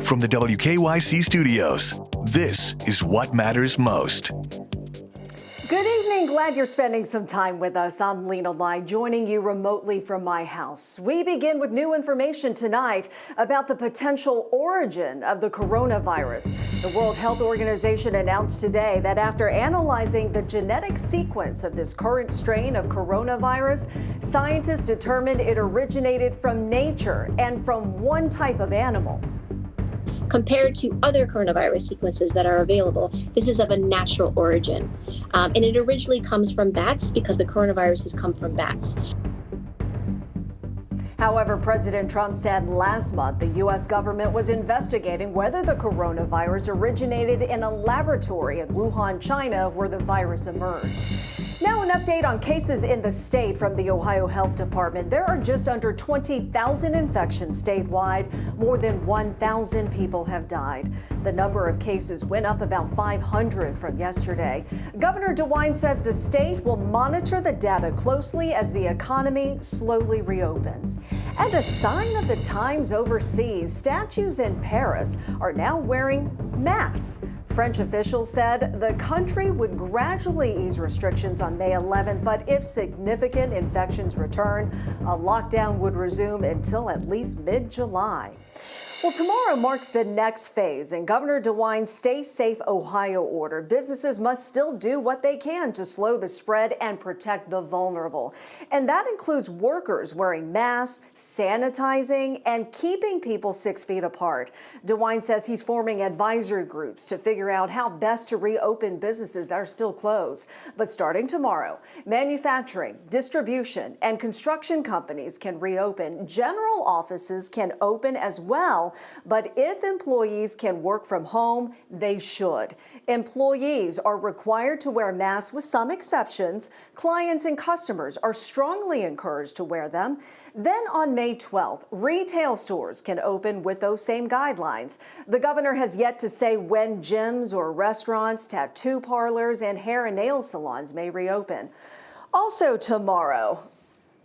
From the WKYC studios, this is What Matters Most. Good evening. Glad you're spending some time with us. I'm Lena Lai, joining you remotely from my house. We begin with new information tonight about the potential origin of the coronavirus. The World Health Organization announced today that after analyzing the genetic sequence of this current strain of coronavirus, scientists determined it originated from nature and from one type of animal. Compared to other coronavirus sequences that are available, this is of a natural origin. And it originally comes from bats because the coronavirus has come from bats. However, President Trump said last month the U.S. government was investigating whether the coronavirus originated in a laboratory in Wuhan, China, where the virus emerged. Now an update on cases in the state from the Ohio Health Department. There are just under 20,000 infections statewide. More than 1,000 people have died. The number of cases went up about 500 from yesterday. Governor DeWine says the state will monitor the data closely as the economy slowly reopens. And a sign of the times overseas, statues in Paris are now wearing masks. French officials said the country would gradually ease restrictions on May 11th, but if significant infections return, a lockdown would resume until at least mid-July. Well, tomorrow marks the next phase in Governor DeWine's Stay Safe Ohio order. Businesses must still do what they can to slow the spread and protect the vulnerable. And that includes workers wearing masks, sanitizing, and keeping people 6 feet apart. DeWine says he's forming advisory groups to figure out how best to reopen businesses that are still closed. But starting tomorrow, manufacturing, distribution, and construction companies can reopen. General offices can open as well. But if employees can work from home, they should. Employees are required to wear masks with some exceptions. Clients and customers are strongly encouraged to wear them. Then on May 12th, retail stores can open with those same guidelines. The governor has yet to say when gyms or restaurants, tattoo parlors, and hair and nail salons may reopen. Also tomorrow,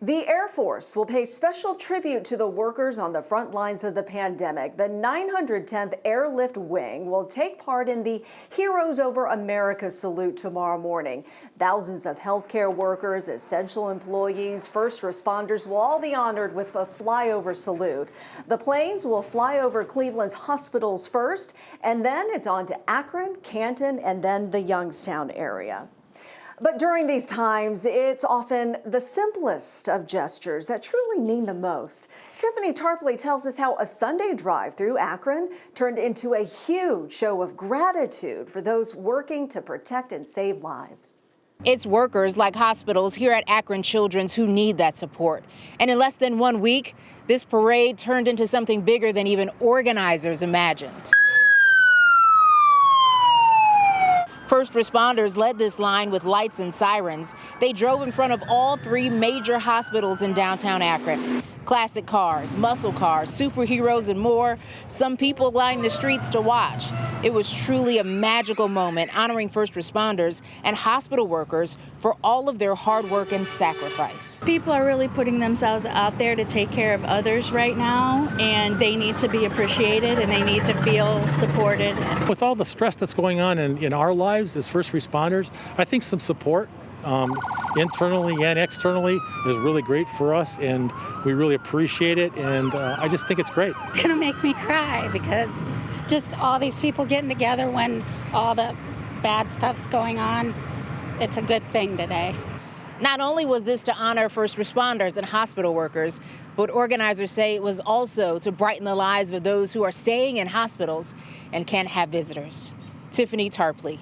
the Air Force will pay special tribute to the workers on the front lines of the pandemic. The 910th Airlift Wing will take part in the Heroes Over America salute tomorrow morning. Thousands of healthcare workers, essential employees, first responders will all be honored with a flyover salute. The planes will fly over Cleveland's hospitals first, and then it's on to Akron, Canton, and then the Youngstown area. But during these times, it's often the simplest of gestures that truly mean the most. Tiffany Tarpley tells us how a Sunday drive through Akron turned into a huge show of gratitude for those working to protect and save lives. It's workers like hospitals here at Akron Children's who need that support. And in less than 1 week, this parade turned into something bigger than even organizers imagined. First responders led this line with lights and sirens. They drove in front of all 3 major hospitals in downtown Akron. Classic cars, muscle cars, superheroes, and more. Some people lined the streets to watch. It was truly a magical moment honoring first responders and hospital workers for all of their hard work and sacrifice. People are really putting themselves out there to take care of others right now, and they need to be appreciated and they need to feel supported. With all the stress that's going on in our lives as first responders, I think some support internally and externally is really great for us, and we really appreciate it, and I just think it's great. It's gonna make me cry because just all these people getting together when all the bad stuff's going on, it's a good thing today. Not only was this to honor first responders and hospital workers, but organizers say it was also to brighten the lives of those who are staying in hospitals and can't have visitors. Tiffany Tarpley,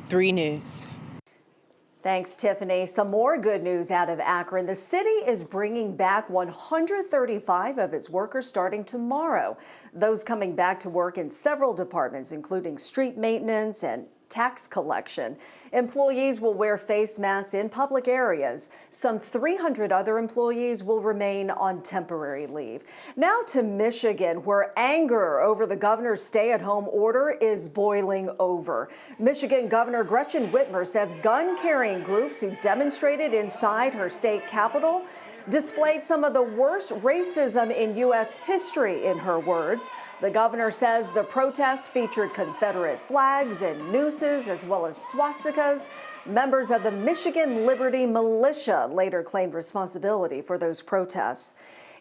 3 News. Thanks, Tiffany. Some more good news out of Akron. The city is bringing back 135 of its workers starting tomorrow. Those coming back to work in several departments, including street maintenance and tax collection. Employees will wear face masks in public areas. Some 300 other employees will remain on temporary leave. Now to Michigan, where anger over the governor's stay-at-home order is boiling over. Michigan Governor Gretchen Whitmer says gun-carrying groups who demonstrated inside her state capitol displayed some of the worst racism in U.S. history, in her words. The governor says the protests featured Confederate flags and nooses, as well as swastikas. Members of the Michigan Liberty Militia later claimed responsibility for those protests.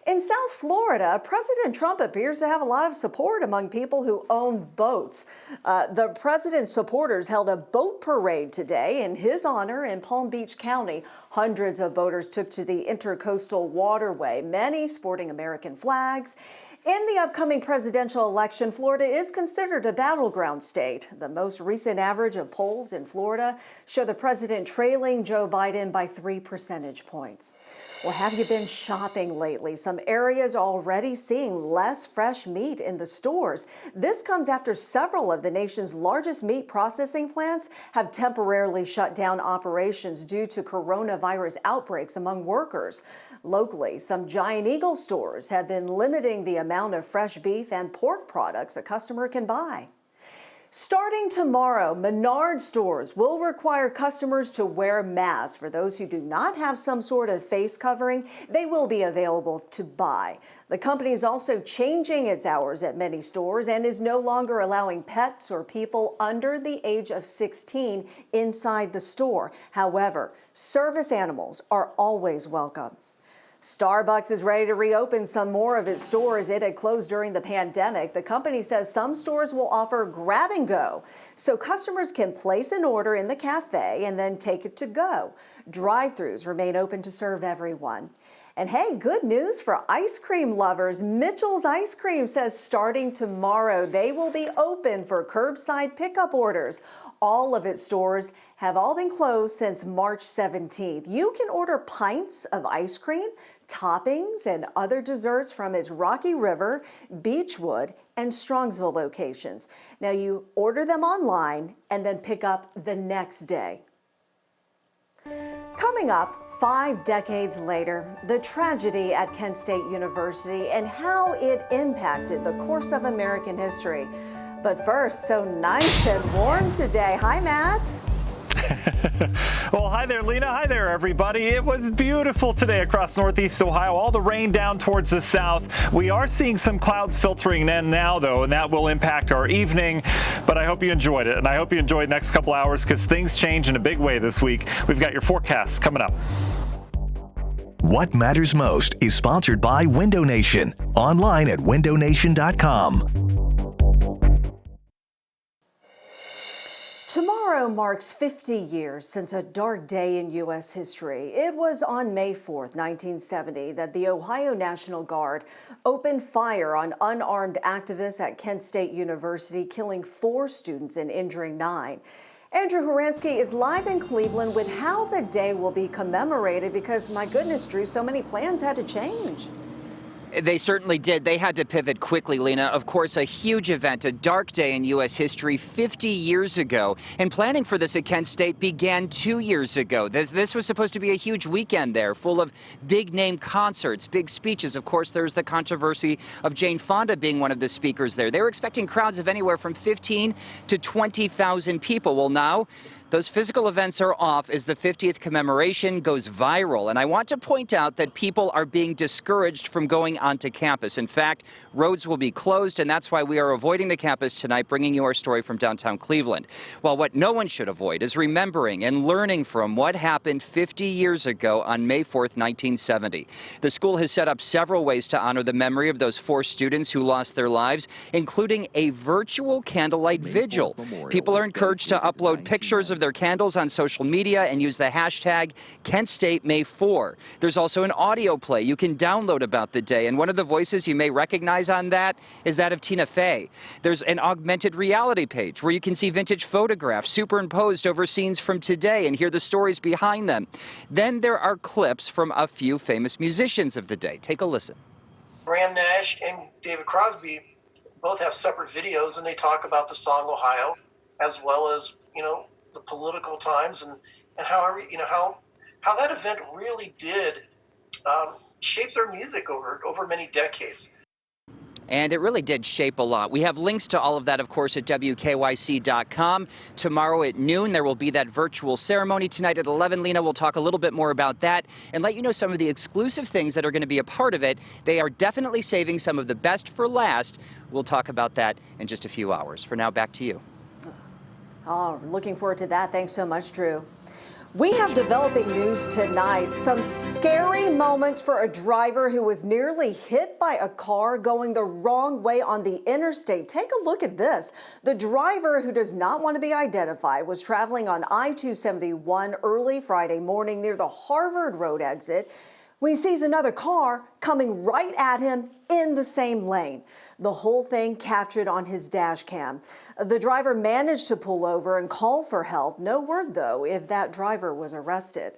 In South Florida, President Trump appears to have a lot of support among people who own boats. The president's supporters held a boat parade today in his honor in Palm Beach County. Hundreds of boaters took to the Intercoastal Waterway, many sporting American flags. In the upcoming presidential election, Florida is considered a battleground state. The most recent average of polls in Florida show the president trailing Joe Biden by 3 percentage points. Well, have you been shopping lately? Some areas are already seeing less fresh meat in the stores. This comes after several of the nation's largest meat processing plants have temporarily shut down operations due to coronavirus outbreaks among workers. Locally, some Giant Eagle stores have been limiting the amount of fresh beef and pork products a customer can buy. Starting tomorrow, Menards stores will require customers to wear masks. For those who do not have some sort of face covering, they will be available to buy. The company is also changing its hours at many stores and is no longer allowing pets or people under the age of 16 inside the store. However, service animals are always welcome. Starbucks is ready to reopen some more of its stores it had closed during the pandemic. The company says some stores will offer grab and go, so customers can place an order in the cafe and then take it to go. Drive-thrus remain open to serve everyone. And hey, good news for ice cream lovers. Mitchell's Ice Cream says starting tomorrow, they will be open for curbside pickup orders. All of its stores have all been closed since March 17th. You can order pints of ice cream, toppings, and other desserts from its Rocky River, Beechwood, and Strongsville locations. Now you order them online and then pick up the next day. Coming up, 5 decades later, the tragedy at Kent State University and how it impacted the course of American history. But first, so nice and warm today. Hi, Matt. Well, hi there, Lena. Hi there, everybody. It was beautiful today across Northeast Ohio. All the rain down towards the south. We are seeing some clouds filtering in now, though, and that will impact our evening. But I hope you enjoyed it, and I hope you enjoyed the next couple hours because things change in a big way this week. We've got your forecasts coming up. What Matters Most is sponsored by Window Nation. Online at windownation.com. Tomorrow marks 50 years since a dark day in U.S. history. It was on May 4th, 1970, that the Ohio National Guard opened fire on unarmed activists at Kent State University, killing 4 students and injuring 9. Andrew Horansky is live in Cleveland with how the day will be commemorated because, my goodness, Drew, so many plans had to change. They certainly did. They had to pivot quickly, Lena. Of course, a huge event, a dark day in U.S. history 50 years ago. And planning for this at Kent State began 2 years ago. This was supposed to be a huge weekend there, full of big-name concerts, big speeches. Of course, there's the controversy of Jane Fonda being one of the speakers there. They were expecting crowds of anywhere from 15 to 20,000 people. Well, now those physical events are off as the 50th commemoration goes viral. And I want to point out that people are being discouraged from going onto campus. In fact, roads will be closed, and that's why we are avoiding the campus tonight, bringing you our story from downtown Cleveland. Well, what no one should avoid is remembering and learning from what happened 50 years ago on May 4th, 1970. The school has set up several ways to honor the memory of those 4 students who lost their lives, including a virtual candlelight vigil. People are encouraged to upload pictures of their candles on social media and use the hashtag Kent State May 4. There's also an audio play you can download about the day, and one of the voices you may recognize on that is that of Tina Fey. There's an augmented reality page where you can see vintage photographs superimposed over scenes from today and hear the stories behind them. Then there are clips from a few famous musicians of the day. Take a listen. Graham Nash and David Crosby both have separate videos, and they talk about the song Ohio, as well as, the political times and how that event really did shape their music over many decades. And it really did shape a lot. We have links to all of that, of course, at WKYC.com. Tomorrow at noon, there will be that virtual ceremony. Tonight at 11, Lena, we'll talk a little bit more about that and let you know some of the exclusive things that are going to be a part of it. They are definitely saving some of the best for last. We'll talk about that in just a few hours. For now, back to you. Oh, looking forward to that. Thanks so much, Drew. We have developing news tonight. Some scary moments for a driver who was nearly hit by a car going the wrong way on the interstate. Take a look at this. The driver, who does not want to be identified, was traveling on I-271 early Friday morning near the Harvard Road exit when he sees another car coming right at him in the same lane. The whole thing captured on his dash cam. The driver managed to pull over and call for help. No word, though, if that driver was arrested.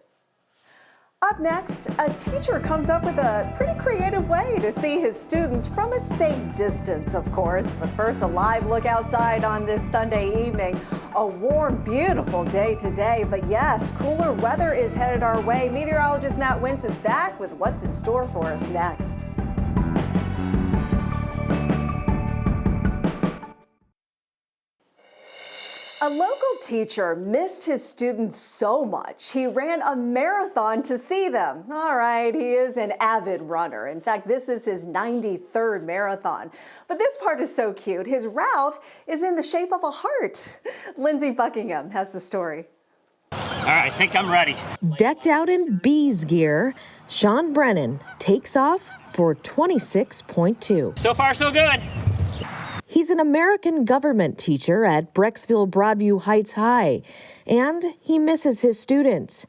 Up next, a teacher comes up with a pretty creative way to see his students from a safe distance, of course. But first, a live look outside on this Sunday evening. A warm, beautiful day today, but yes, cooler weather is headed our way. Meteorologist Matt Wintz is back with what's in store for us next. A local teacher missed his students so much, he ran a marathon to see them. All right, he is an avid runner. In fact, this is his 93rd marathon. But this part is so cute. His route is in the shape of a heart. Lindsey Buckingham has the story. All right, I think I'm ready. Decked out in bees gear, Sean Brennan takes off for 26.2. So far, so good. He's an American government teacher at Brecksville Broadview Heights High, and he misses his students.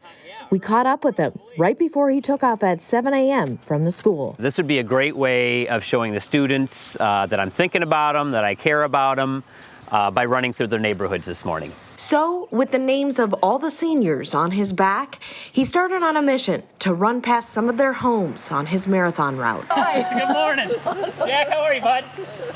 We caught up with him right before he took off at 7 a.m. from the school. This would be a great way of showing the students that I'm thinking about them, that I care about them, by running through their neighborhoods this morning. So, with the names of all the seniors on his back, he started on a mission to run past some of their homes on his marathon route. Hi, good morning. Jack, how are you, bud?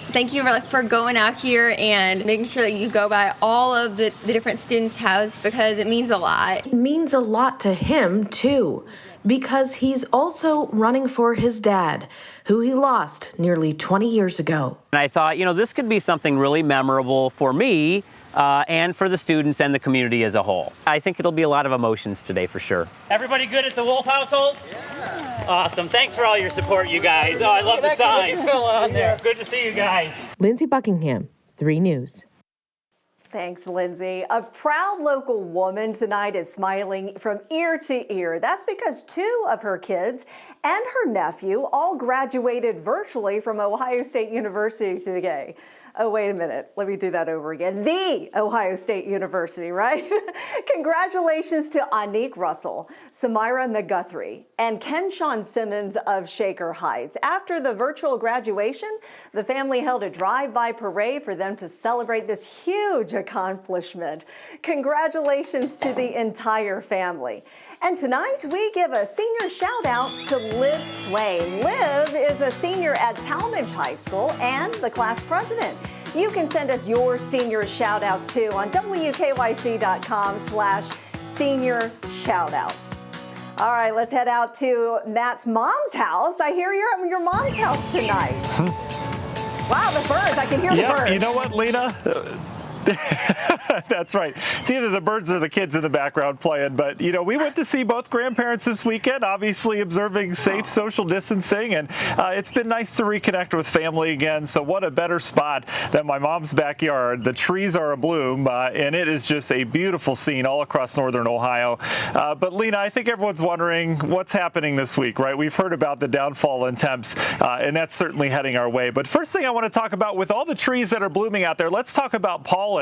Thank you for going out here and making sure that you go by all of the different students' houses because it means a lot. It means a lot to him, too, because he's also running for his dad, who he lost nearly 20 years ago. And I thought, this could be something really memorable for me and for the students and the community as a whole. I think it'll be a lot of emotions today for sure. Everybody good at the Wolf household? Yeah. Awesome. Thanks for all your support, you guys. Oh, I love the sign. On there. Good to see you guys. Lindsey Buckingham, 3 News. Thanks, Lindsay. A proud local woman tonight is smiling from ear to ear. That's because 2 of her kids and her nephew all graduated virtually from Ohio State University today. Oh, wait a minute. Let me do that over again. The Ohio State University, right? Congratulations to Anique Russell, Samira McGuthrie, and Kenshawn Simmons of Shaker Heights. After the virtual graduation, the family held a drive-by parade for them to celebrate this huge accomplishment. Congratulations to the entire family. And tonight, we give a senior shout out to Liv Swain. Liv is a senior at Talmadge High School and the class president. You can send us your senior shout outs too on WKYC.com/senior shoutouts. All right, let's head out to Matt's mom's house. I hear you're at your mom's house tonight. Wow, the birds. I can hear the birds. You know what, Lena? That's right. It's either the birds or the kids in the background playing. But, we went to see both grandparents this weekend, obviously observing safe social distancing. And it's been nice to reconnect with family again. So what a better spot than my mom's backyard. The trees are abloom, and it is just a beautiful scene all across northern Ohio. But, Lena, I think everyone's wondering what's happening this week, right? We've heard about the downfall in temps, and that's certainly heading our way. But first thing I want to talk about, with all the trees that are blooming out there, let's talk about pollen.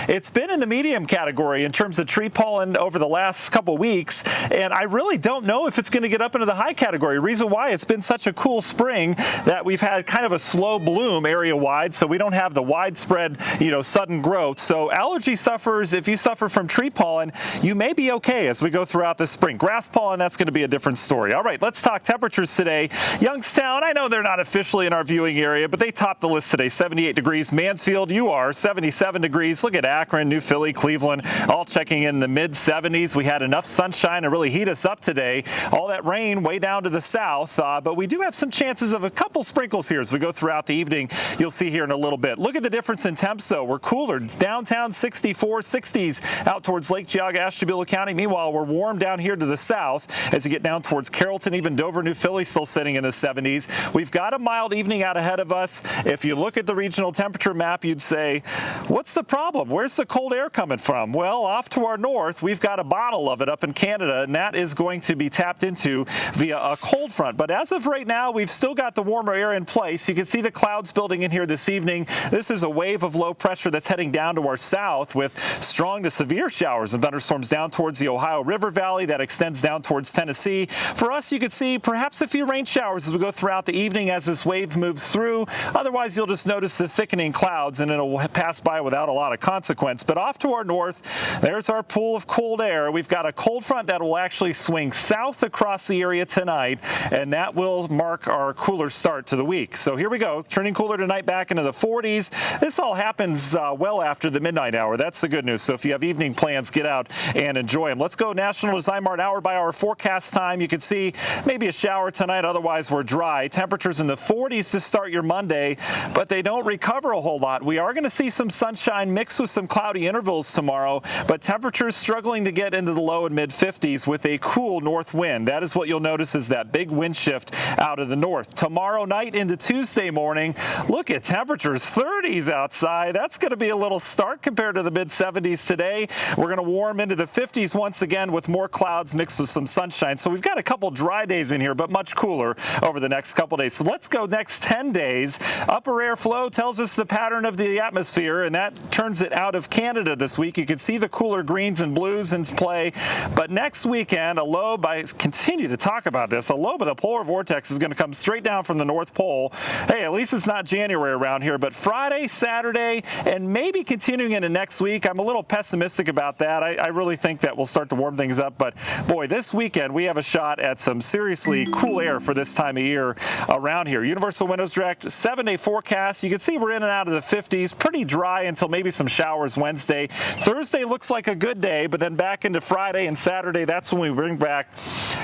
It's been in the medium category in terms of tree pollen over the last couple weeks, and I really don't know if it's going to get up into the high category. Reason why, it's been such a cool spring that we've had kind of a slow bloom area-wide, so we don't have the widespread, sudden growth. So allergy sufferers, if you suffer from tree pollen, you may be okay as we go throughout this spring. Grass pollen, that's going to be a different story. All right, let's talk temperatures today. Youngstown, I know they're not officially in our viewing area, but they topped the list today. 78 degrees. Mansfield, you are 77 degrees. degrees. Look at Akron, New Philly, Cleveland, all checking in the mid-70s. We had enough sunshine to really heat us up today. All that rain way down to the south, but we do have some chances of a couple sprinkles here as we go throughout the evening. You'll see here in a little bit. Look at the difference in temps, though. We're cooler. Downtown 64, 60s out towards Lake Geauga, Ashtabula County. Meanwhile, we're warm down here to the south as you get down towards Carrollton, even Dover, New Philly still sitting in the 70s. We've got a mild evening out ahead of us. If you look at the regional temperature map, you'd say, what's the problem? Where's the cold air coming from? Well, off to our north, we've got a bottle of it up in Canada, and that is going to be tapped into via a cold front. But as of right now, we've still got the warmer air in place. You can see the clouds building in here this evening. This is a wave of low pressure that's heading down to our south with strong to severe showers and thunderstorms down towards the Ohio River Valley that extends down towards Tennessee. For us, you could see perhaps a few rain showers as we go throughout the evening as this wave moves through. Otherwise, you'll just notice the thickening clouds and it'll pass by without a lot of consequence. But off to our north, there's our pool of cold air. We've got a cold front that will actually swing south across the area tonight, and that will mark our cooler start to the week. So here we go, turning cooler tonight back into the 40s. This all happens well after the midnight hour. That's the good news. So if you have evening plans, get out and enjoy them. Let's go National Design Mart hour by hour forecast time. You can see maybe a shower tonight. Otherwise, we're dry. Temperatures in the 40s to start your Monday, but they don't recover a whole lot. We are going to see some sunshine mixed with some cloudy intervals tomorrow, but temperatures struggling to get into the low and mid 50s with a cool north wind. That is what you'll notice is that big wind shift out of the north. Tomorrow night into Tuesday morning, look at temperatures 30s outside. That's going to be a little stark compared to the mid 70s today. We're going to warm into the 50s once again with more clouds mixed with some sunshine. So we've got a couple dry days in here, but much cooler over the next couple days. So let's go next 10 days. Upper air flow tells us the pattern of the atmosphere, and that turns it out of Canada this week. You can see the cooler greens and blues in play. But next weekend, a low, I continue to talk about this, a low by the polar vortex is going to come straight down from the North Pole. Hey, at least it's not January around here, but Friday, Saturday, and maybe continuing into next week. I'm a little pessimistic about that. I really think that we'll start to warm things up. But boy, this weekend we have a shot at some seriously cool air for this time of year around here. Universal Windows Direct 7-day forecast. You can see we're in and out of the 50s. Pretty dry until maybe some showers Wednesday. Thursday looks like a good day, but then back into Friday and Saturday, that's when we bring back,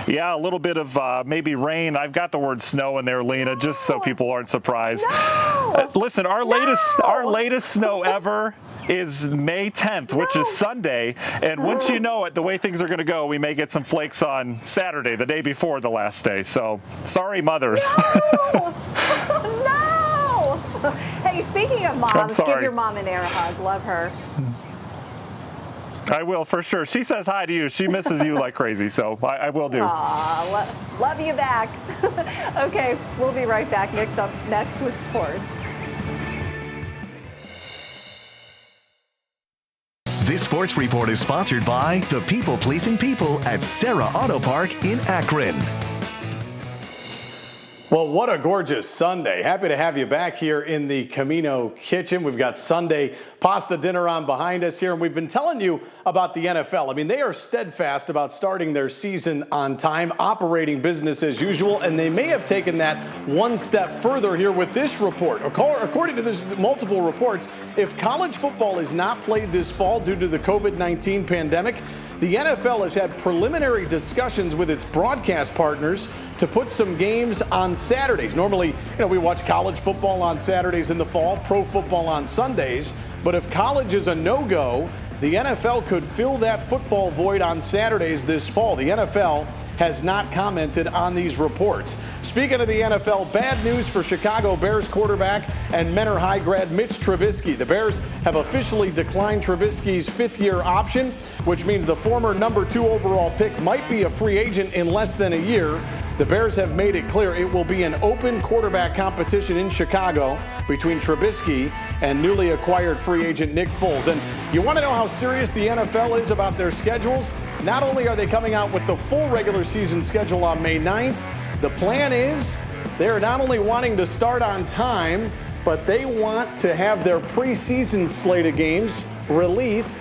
a little bit of maybe rain. I've got the word snow in there, Lena, just so people aren't surprised. No! Listen, our latest snow ever is May 10th, which is Sunday. And once you know it, the way things are going to go, we may get some flakes on Saturday, the day before the last day. So sorry, mothers. No! No! Hey, speaking of moms, give your mom an air hug. Love her. I will, for sure. She says hi to you. She misses you like crazy, so I will do. Aw, love you back. Okay, we'll be right back. Nick's up next with sports. This sports report is sponsored by the people-pleasing people at Serra Auto Park in Akron. Well, what a gorgeous Sunday. Happy to have you back here in the Camino kitchen. We've got Sunday pasta dinner on behind us here, and we've been telling you about the NFL. I mean, they are steadfast about starting their season on time, operating business as usual, and they may have taken that one step further here with this report. According to this multiple reports, if college football is not played this fall due to the COVID-19 pandemic, the NFL has had preliminary discussions with its broadcast partners to put some games on Saturdays. Normally, we watch college football on Saturdays in the fall, pro football on Sundays. But if college is a no-go, the NFL could fill that football void on Saturdays this fall. The NFL has not commented on these reports. Speaking of the NFL, bad news for Chicago Bears quarterback and Mentor High grad Mitch Trubisky. The Bears have officially declined Trubisky's fifth-year option, which means the former number 2 overall pick might be a free agent in less than a year. The Bears have made it clear it will be an open quarterback competition in Chicago between Trubisky and newly acquired free agent Nick Foles. And you want to know how serious the NFL is about their schedules? Not only are they coming out with the full regular season schedule on May 9th, the plan is they're not only wanting to start on time, but they want to have their preseason slate of games released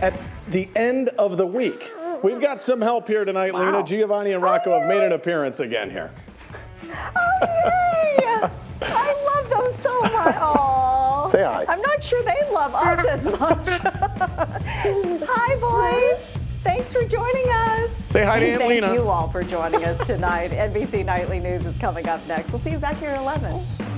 at the end of the week. We've got some help here tonight, wow. Lena. Giovanni and Rocco have made an appearance again here. Oh, yay! I love them so much. Oh, Well, say hi. I'm not sure they love us as much. Hi, boys. Thanks for joining us. Say hi to Aunt Lena. Thank you all for joining us tonight. NBC Nightly News is coming up next. We'll see you back here at 11.